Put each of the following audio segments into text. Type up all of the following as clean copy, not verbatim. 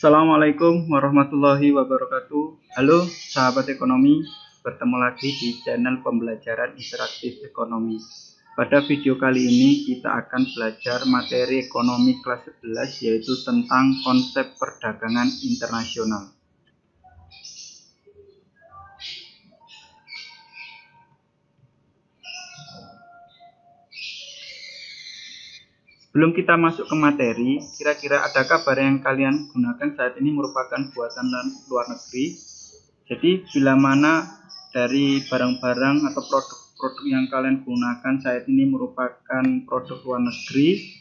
Assalamualaikum warahmatullahi wabarakatuh. Halo sahabat ekonomi, bertemu lagi di channel pembelajaran interaktif ekonomi. Pada video kali ini kita akan belajar materi ekonomi kelas 11 yaitu tentang konsep perdagangan internasional. Sebelum kita masuk ke materi, kira-kira adakah barang yang kalian gunakan saat ini merupakan buatan luar negeri? Jadi bila mana dari barang-barang atau produk-produk yang kalian gunakan saat ini merupakan produk luar negeri,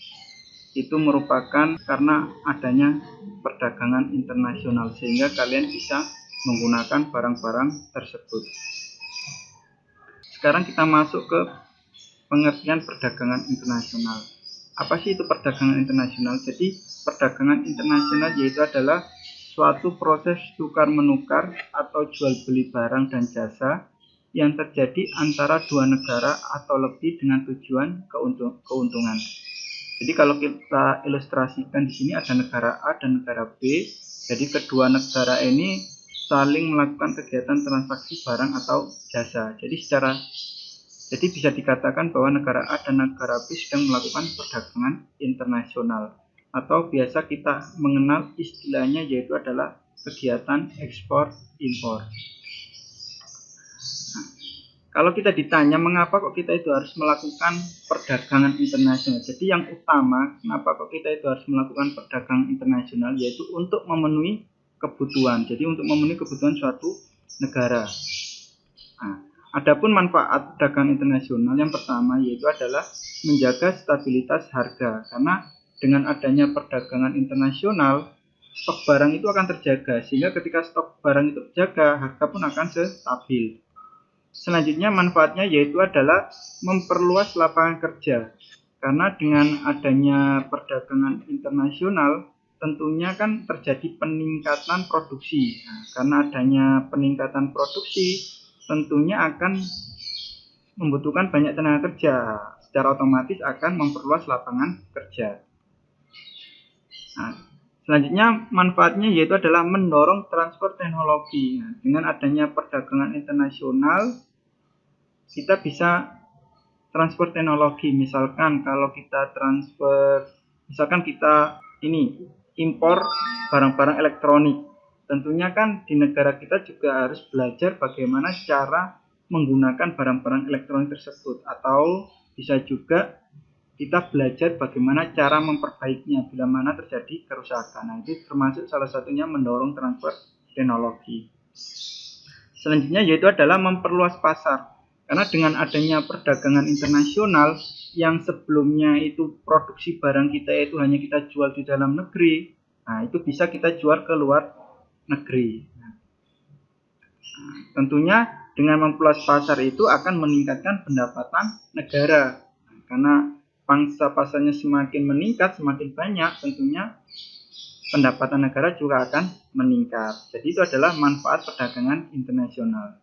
itu merupakan karena adanya perdagangan internasional sehingga kalian bisa menggunakan barang-barang tersebut. Sekarang kita masuk ke pengertian perdagangan internasional. Apa sih itu perdagangan internasional? Jadi perdagangan internasional yaitu adalah suatu proses tukar-menukar atau jual beli barang dan jasa yang terjadi antara dua negara atau lebih dengan tujuan keuntungan. Jadi kalau kita ilustrasikan di sini ada negara A dan negara B. Jadi kedua negara ini saling melakukan kegiatan transaksi barang atau jasa. Jadi bisa dikatakan bahwa negara A dan negara B sedang melakukan perdagangan internasional atau biasa kita mengenal istilahnya yaitu adalah kegiatan ekspor impor. Nah, kalau kita ditanya mengapa kok kita itu harus melakukan perdagangan internasional, jadi yang utama kenapa kok kita itu harus melakukan perdagangan internasional yaitu untuk memenuhi kebutuhan. Jadi untuk memenuhi kebutuhan suatu negara. Nah, adapun manfaat perdagangan internasional yang pertama yaitu adalah menjaga stabilitas harga, karena dengan adanya perdagangan internasional stok barang itu akan terjaga sehingga ketika stok barang itu terjaga harga pun akan stabil. Selanjutnya manfaatnya yaitu adalah memperluas lapangan kerja, karena dengan adanya perdagangan internasional tentunya kan terjadi peningkatan produksi. Nah, karena adanya peningkatan produksi tentunya akan membutuhkan banyak tenaga kerja, secara otomatis akan memperluas lapangan kerja. Nah, selanjutnya manfaatnya yaitu adalah mendorong transfer teknologi. Nah, dengan adanya perdagangan internasional kita bisa transfer teknologi. Misalkan kalau kita impor barang-barang elektronik. Tentunya kan di negara kita juga harus belajar bagaimana cara menggunakan barang-barang elektronik tersebut, atau bisa juga kita belajar bagaimana cara memperbaikinya bila mana terjadi kerusakan. Nah, itu termasuk salah satunya mendorong transfer teknologi. Selanjutnya yaitu adalah memperluas pasar, karena dengan adanya perdagangan internasional yang sebelumnya itu produksi barang kita itu hanya kita jual di dalam negeri, nah itu bisa kita jual ke luar negeri. Tentunya dengan memperluas pasar itu akan meningkatkan pendapatan negara, karena pangsa pasarnya semakin meningkat, semakin banyak, tentunya pendapatan negara juga akan meningkat. Jadi itu adalah manfaat perdagangan internasional.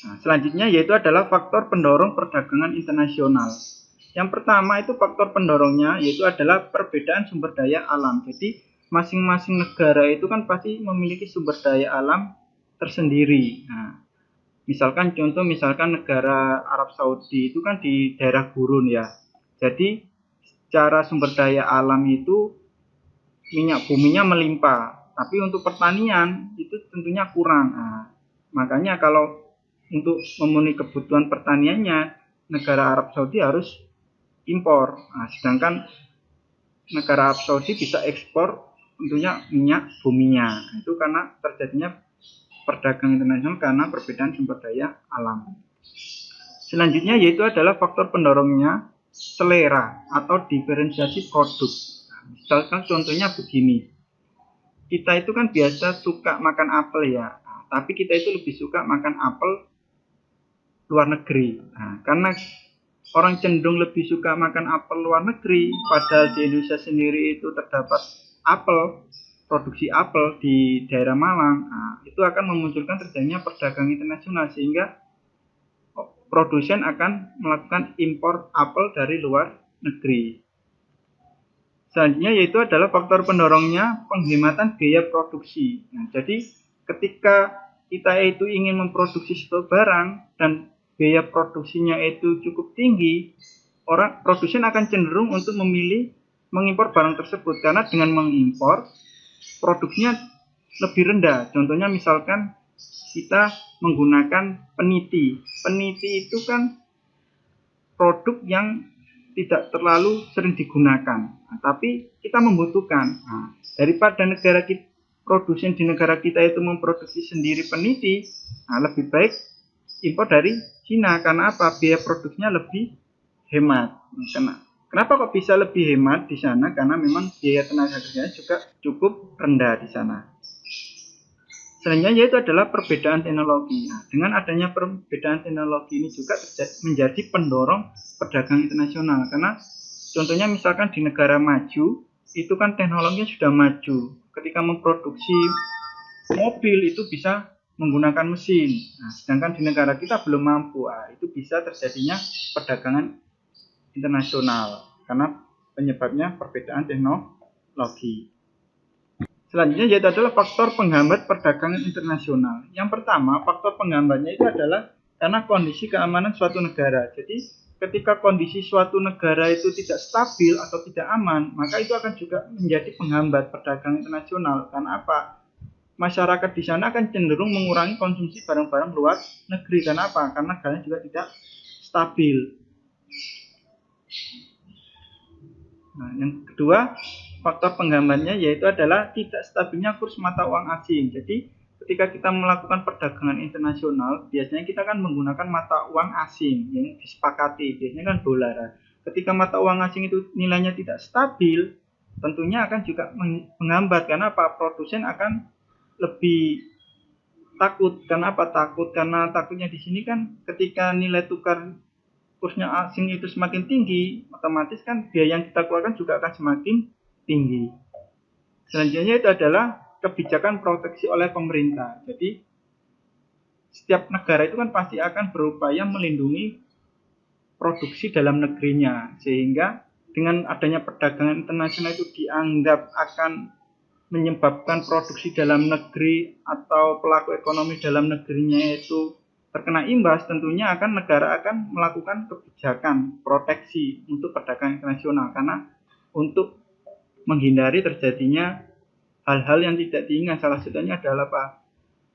Nah, selanjutnya yaitu adalah faktor pendorong perdagangan internasional. Yang pertama itu faktor pendorongnya yaitu adalah perbedaan sumber daya alam. Jadi masing-masing negara itu kan pasti memiliki sumber daya alam tersendiri. Nah, misalkan negara Arab Saudi itu kan di daerah gurun ya. Jadi secara sumber daya alam itu minyak buminya melimpah, tapi untuk pertanian itu tentunya kurang. Nah, makanya kalau untuk memenuhi kebutuhan pertaniannya negara Arab Saudi harus impor. Nah, sedangkan negara Arab Saudi bisa ekspor tentunya minyak buminya. Itu karena terjadinya perdagangan internasional karena perbedaan sumber daya alam. Selanjutnya yaitu adalah faktor pendorongnya selera atau diferensiasi produk. Nah, misalkan contohnya begini. Kita itu kan biasa suka makan apel ya. Nah, tapi kita itu lebih suka makan apel luar negeri. Nah, karena orang cenderung lebih suka makan apel luar negeri, padahal di Indonesia sendiri itu terdapat produksi apel di daerah Malang. Nah, itu akan memunculkan terjadinya perdagangan internasional sehingga produsen akan melakukan impor apel dari luar negeri. Selanjutnya yaitu adalah faktor pendorongnya penghematan biaya produksi. Nah, jadi ketika kita itu ingin memproduksi suatu barang dan biaya produksinya itu cukup tinggi, produsen akan cenderung untuk memilih mengimpor barang tersebut karena dengan mengimpor produksinya lebih rendah. Contohnya misalkan kita menggunakan peniti. Peniti itu kan produk yang tidak terlalu sering digunakan, tapi kita membutuhkan. Nah, daripada produsen di negara kita itu memproduksi sendiri peniti, lebih baik impor dari Cina. Karena apa? Biaya produksinya lebih hemat. Kenapa kok bisa lebih hemat di sana? Karena memang biaya tenaga kerjanya juga cukup rendah di sana. Selanjutnya yaitu adalah perbedaan teknologi. Nah, dengan adanya perbedaan teknologi ini juga menjadi pendorong perdagangan internasional. Karena contohnya misalkan di negara maju, itu kan teknologinya sudah maju. Ketika memproduksi mobil itu bisa menggunakan mesin. Nah, sedangkan di negara kita belum mampu. Itu bisa terjadinya perdagangan internasional. Karena penyebabnya perbedaan teknologi. Selanjutnya yaitu adalah faktor penghambat perdagangan internasional. Yang pertama, faktor penghambatnya itu adalah karena kondisi keamanan suatu negara. Jadi, ketika kondisi suatu negara itu tidak stabil atau tidak aman, maka itu akan juga menjadi penghambat perdagangan internasional. Karena apa? Masyarakat di sana akan cenderung mengurangi konsumsi barang-barang luar negeri. Karena apa? Karena negaranya juga tidak stabil. Nah, yang kedua, faktor penghambatnya yaitu adalah tidak stabilnya kurs mata uang asing. Jadi ketika kita melakukan perdagangan internasional, biasanya kita kan menggunakan mata uang asing yang disepakati, biasanya kan dolar. Ketika mata uang asing itu nilainya tidak stabil, tentunya akan juga menghambat. Karena apa? Produsen akan lebih takut. Karena apa? Karena takutnya di sini kan ketika nilai tukar kursnya asing itu semakin tinggi, otomatis kan biaya yang kita keluarkan juga akan semakin tinggi. Selanjutnya itu adalah kebijakan proteksi oleh pemerintah. Jadi setiap negara itu kan pasti akan berupaya melindungi produksi dalam negerinya, sehingga dengan adanya perdagangan internasional itu dianggap akan menyebabkan produksi dalam negeri atau pelaku ekonomi dalam negerinya itu terkena imbas, tentunya negara akan melakukan kebijakan proteksi untuk perdagangan internasional karena untuk menghindari terjadinya hal-hal yang tidak diinginkan. Salah satunya adalah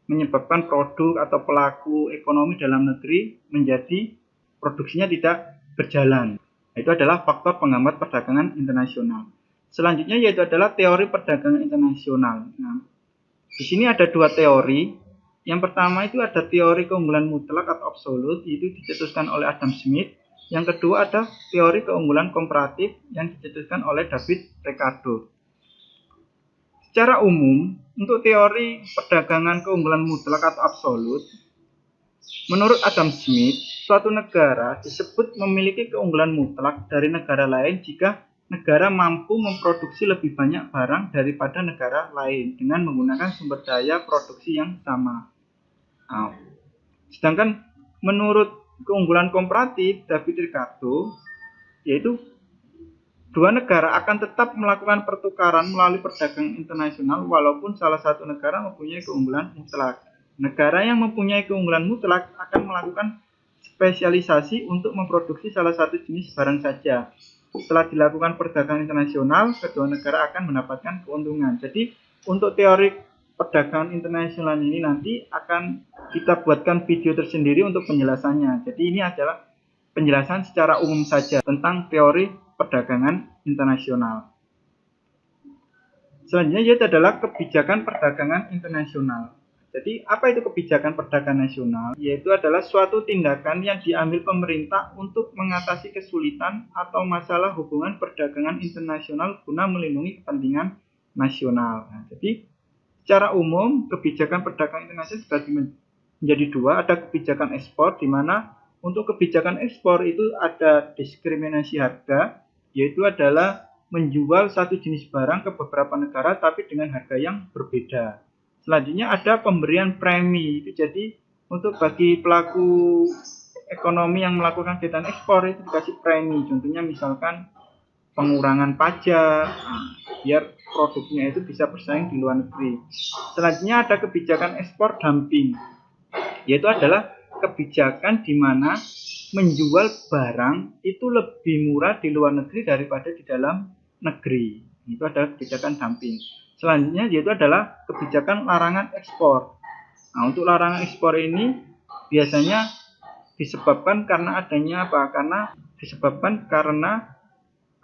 menyebabkan produk atau pelaku ekonomi dalam negeri menjadi produksinya tidak berjalan. Itu adalah faktor penghambat perdagangan internasional. Selanjutnya yaitu adalah teori perdagangan internasional. Nah, di sini ada dua teori. Yang pertama itu ada teori keunggulan mutlak atau absolut, itu dicetuskan oleh Adam Smith. Yang kedua ada teori keunggulan komparatif yang dicetuskan oleh David Ricardo. Secara umum, untuk teori perdagangan keunggulan mutlak atau absolut, menurut Adam Smith, suatu negara disebut memiliki keunggulan mutlak dari negara lain jika negara mampu memproduksi lebih banyak barang daripada negara lain dengan menggunakan sumber daya produksi yang sama. Sedangkan menurut keunggulan komparatif David Ricardo, yaitu dua negara akan tetap melakukan pertukaran melalui perdagangan internasional walaupun salah satu negara mempunyai keunggulan mutlak. Negara yang mempunyai keunggulan mutlak akan melakukan spesialisasi untuk memproduksi salah satu jenis barang saja. Setelah dilakukan perdagangan internasional, kedua negara akan mendapatkan keuntungan. Jadi untuk teori perdagangan internasional ini nanti akan kita buatkan video tersendiri untuk penjelasannya. Jadi ini adalah penjelasan secara umum saja tentang teori perdagangan internasional. Selanjutnya yaitu adalah kebijakan perdagangan internasional. Jadi apa itu kebijakan perdagangan nasional? Yaitu adalah suatu tindakan yang diambil pemerintah untuk mengatasi kesulitan atau masalah hubungan perdagangan internasional guna melindungi kepentingan nasional. Nah, jadi secara umum kebijakan perdagangan internasional dibagi menjadi dua. Ada kebijakan ekspor, di mana untuk kebijakan ekspor itu ada diskriminasi harga, yaitu adalah menjual satu jenis barang ke beberapa negara tapi dengan harga yang berbeda. Selanjutnya ada pemberian premi, itu jadi untuk bagi pelaku ekonomi yang melakukan kegiatan ekspor itu dikasih premi. Contohnya misalkan pengurangan pajak, biar produknya itu bisa bersaing di luar negeri. Selanjutnya ada kebijakan ekspor dumping, yaitu adalah kebijakan di mana menjual barang itu lebih murah di luar negeri daripada di dalam negeri. Itu adalah kebijakan dumping. Selanjutnya yaitu adalah kebijakan larangan ekspor. Nah, untuk larangan ekspor ini biasanya disebabkan karena adanya apa? Disebabkan karena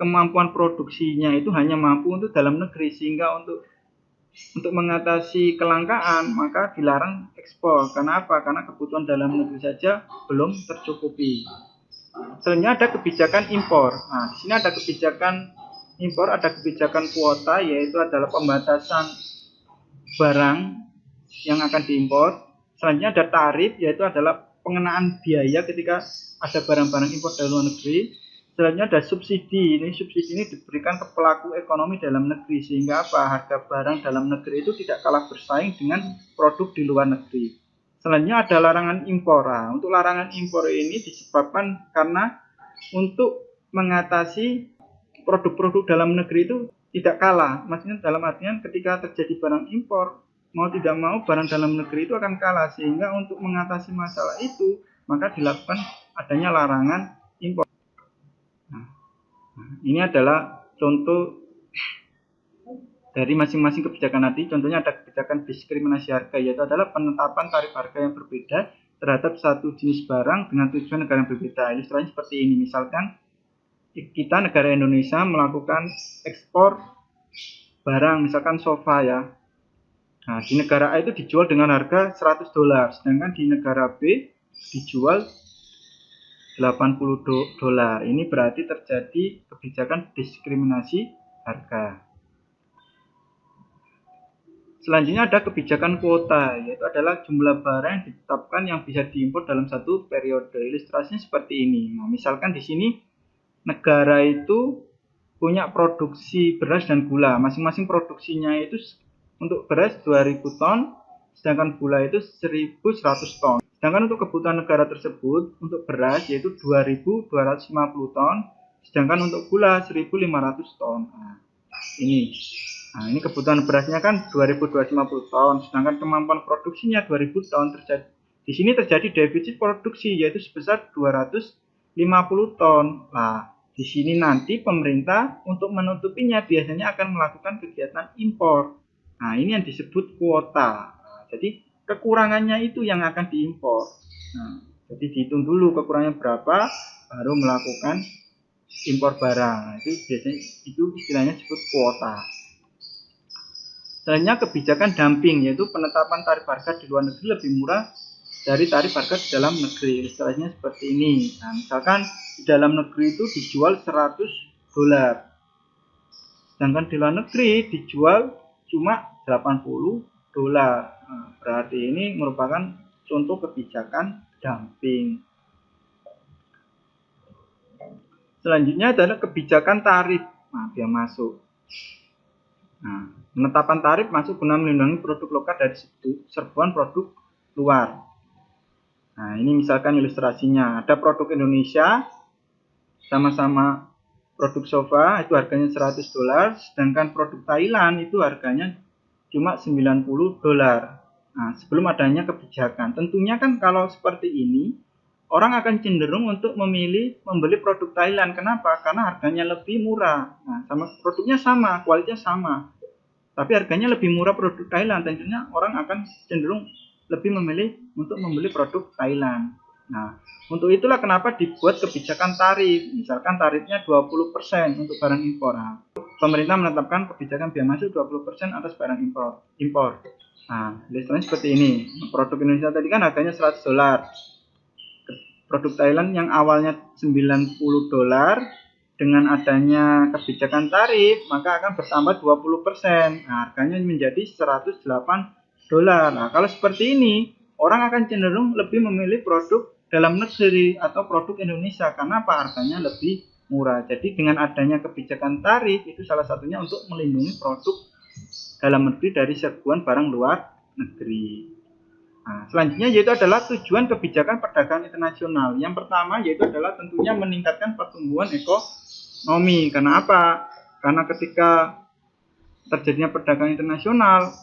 kemampuan produksinya itu hanya mampu untuk dalam negeri, sehingga untuk mengatasi kelangkaan maka dilarang ekspor. Karena apa? Karena kebutuhan dalam negeri saja belum tercukupi. Selanjutnya ada kebijakan impor. Nah, di sini ada kebijakan impor, ada kebijakan kuota, yaitu adalah pembatasan barang yang akan diimpor. Selanjutnya ada tarif, yaitu adalah pengenaan biaya ketika ada barang-barang impor dari luar negeri. Selanjutnya ada subsidi. Subsidi ini diberikan ke pelaku ekonomi dalam negeri, sehingga apa? Harga barang dalam negeri itu tidak kalah bersaing dengan produk di luar negeri. Selanjutnya ada larangan impor. Nah, untuk larangan impor ini disebabkan karena untuk mengatasi produk-produk dalam negeri itu tidak kalah. Maksudnya dalam artian ketika terjadi barang impor, mau tidak mau barang dalam negeri itu akan kalah, sehingga untuk mengatasi masalah itu maka dilakukan adanya larangan impor. Ini adalah contoh dari masing-masing kebijakan tadi. Contohnya ada kebijakan diskriminasi harga, yaitu adalah penetapan tarif harga yang berbeda terhadap satu jenis barang dengan tujuan negara yang berbeda. Ilustrasinya seperti ini. Misalkan kita negara Indonesia melakukan ekspor barang, misalkan sofa ya. Nah, di negara A itu dijual dengan harga $100, sedangkan di negara B dijual $80. Ini berarti terjadi kebijakan diskriminasi harga. Selanjutnya ada kebijakan kuota, yaitu adalah jumlah barang yang ditetapkan yang bisa diimpor dalam satu periode. Ilustrasinya seperti ini. Nah, misalkan di sini negara itu punya produksi beras dan gula. Masing-masing produksinya itu untuk beras 2000 ton, sedangkan gula itu 1100 ton. Sedangkan untuk kebutuhan negara tersebut, untuk beras yaitu 2250 ton, sedangkan untuk gula 1500 ton. Nah, ini kebutuhan berasnya kan 2250 ton, sedangkan kemampuan produksinya 2000 ton. Di sini terjadi defisit produksi yaitu sebesar 250 ton. Nah, di sini nanti pemerintah untuk menutupinya biasanya akan melakukan kegiatan impor. Nah, ini yang disebut kuota. Nah, jadi kekurangannya itu yang akan diimpor. Nah, jadi dihitung dulu kekurangannya berapa, baru melakukan impor barang. Nah, itu biasanya istilahnya disebut kuota. Selanjutnya kebijakan dumping, yaitu penetapan tarif harga di luar negeri lebih murah dari tarif harga di dalam negeri. Ilustrasinya seperti ini. Nah, misalkan di dalam negeri itu dijual $100, sedangkan di luar negeri dijual cuma $80. Nah, berarti ini merupakan contoh kebijakan dumping. Selanjutnya adalah kebijakan tarif. Nah, biaya masuk. Nah, penetapan tarif masuk guna melindungi produk lokal dari serbuan produk luar. Nah, ini misalkan ilustrasinya. Ada produk Indonesia sama-sama produk sofa itu harganya $100, sedangkan produk Thailand itu harganya cuma $90. Nah, sebelum adanya kebijakan, tentunya kan kalau seperti ini orang akan cenderung untuk membeli produk Thailand. Kenapa? Karena harganya lebih murah. Nah, produknya sama, kualitasnya sama, tapi harganya lebih murah produk Thailand. Tentunya orang akan cenderung lebih memilih untuk membeli produk Thailand. Nah, untuk itulah kenapa dibuat kebijakan tarif. Misalkan tarifnya 20% untuk barang impor. Nah, pemerintah menetapkan kebijakan biaya masuk 20% atas barang impor. Nah, listriknya seperti ini. Produk Indonesia tadi kan harganya $100. Produk Thailand yang awalnya $90, dengan adanya kebijakan tarif maka akan bertambah 20%. Nah, harganya menjadi $108. Nah, kalau seperti ini orang akan cenderung lebih memilih produk dalam negeri atau produk Indonesia karena apa? Harganya lebih murah. Jadi dengan adanya kebijakan tarif itu salah satunya untuk melindungi produk dalam negeri dari serbuan barang luar negeri. Nah, selanjutnya yaitu adalah tujuan kebijakan perdagangan internasional. Yang pertama yaitu adalah tentunya meningkatkan pertumbuhan ekonomi. Karena apa? Karena ketika terjadinya perdagangan internasional,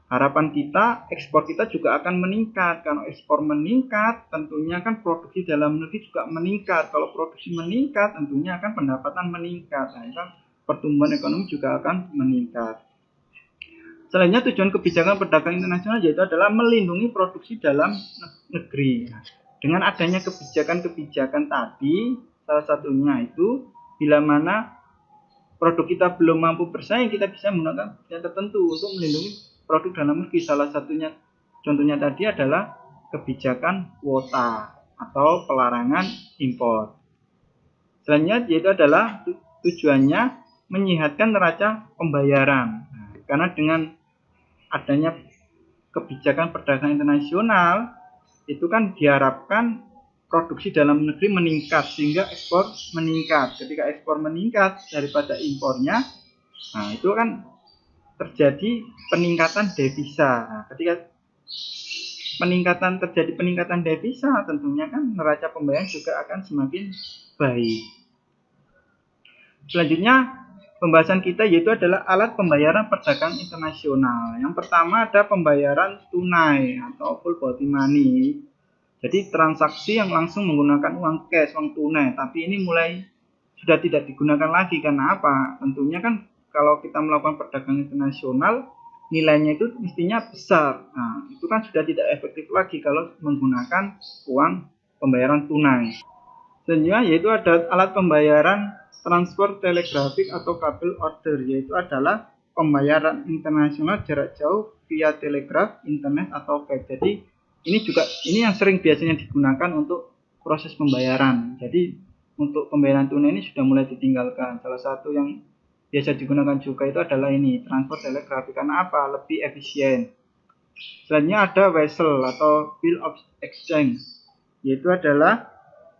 harapan kita ekspor kita juga akan meningkat. Kalau ekspor meningkat, tentunya kan produksi dalam negeri juga meningkat. Kalau produksi meningkat, tentunya akan pendapatan meningkat. Nah, kan pertumbuhan ekonomi juga akan meningkat. Selanjutnya, tujuan kebijakan perdagangan internasional yaitu adalah melindungi produksi dalam negeri. Dengan adanya kebijakan-kebijakan tadi, salah satunya itu bila mana produk kita belum mampu bersaing, kita bisa menggunakan kebijakan tertentu untuk melindungi produk dalam negeri. Salah satunya, contohnya tadi adalah kebijakan kuota atau pelarangan impor. Selanjutnya yaitu adalah tujuannya menyehatkan neraca pembayaran. Karena dengan adanya kebijakan perdagangan internasional itu kan diharapkan produksi dalam negeri meningkat sehingga ekspor meningkat. Ketika ekspor meningkat daripada impornya, nah itu kan terjadi peningkatan devisa. Nah, ketika terjadi peningkatan devisa, tentunya kan neraca pembayaran juga akan semakin baik. Selanjutnya pembahasan kita yaitu adalah alat pembayaran perdagangan internasional. Yang pertama ada pembayaran tunai atau full body money. Jadi transaksi yang langsung menggunakan uang cash, uang tunai. Tapi ini mulai sudah tidak digunakan lagi. Karena apa? Tentunya kan kalau kita melakukan perdagangan internasional, nilainya itu mestinya besar. Nah, itu kan sudah tidak efektif lagi kalau menggunakan uang pembayaran tunai. Selanjutnya yaitu ada alat pembayaran transfer telegrafik atau kabel order, yaitu adalah pembayaran internasional jarak jauh via telegraf, internet atau fax. Jadi ini yang sering biasanya digunakan untuk proses pembayaran. Jadi untuk pembayaran tunai ini sudah mulai ditinggalkan. Salah satu yang biasa digunakan juga itu adalah ini, transfer telegrafik. Karena apa? Lebih efisien. Selanjutnya ada vessel atau bill of exchange, yaitu adalah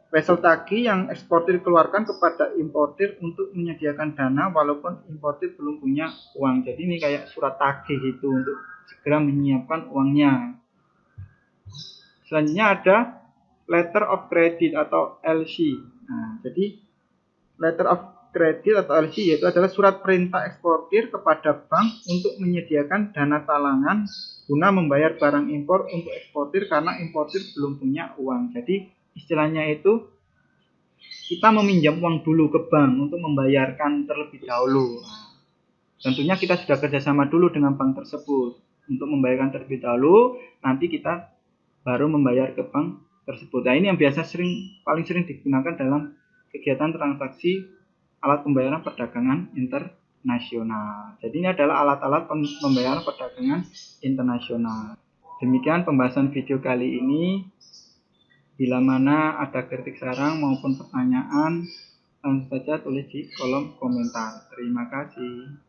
vessel tagih yang eksportir keluarkan kepada importir untuk menyediakan dana walaupun importir belum punya uang. Jadi ini kayak surat tagih itu untuk segera menyiapkan uangnya. Selanjutnya ada letter of credit atau LC. Nah, jadi letter of credit atau LC yaitu adalah surat perintah eksportir kepada bank untuk menyediakan dana talangan guna membayar barang impor untuk eksportir karena importir belum punya uang. Jadi istilahnya itu kita meminjam uang dulu ke bank untuk membayarkan terlebih dahulu. Tentunya kita sudah kerjasama dulu dengan bank tersebut untuk membayarkan terlebih dahulu, nanti kita baru membayar ke bank tersebut. Nah, ini yang paling sering digunakan dalam kegiatan transaksi alat pembayaran perdagangan internasional. Jadi ini adalah alat-alat pembayaran perdagangan internasional. Demikian pembahasan video kali ini. Bila mana ada kritik saran maupun pertanyaan, langsung saja tulis di kolom komentar. Terima kasih.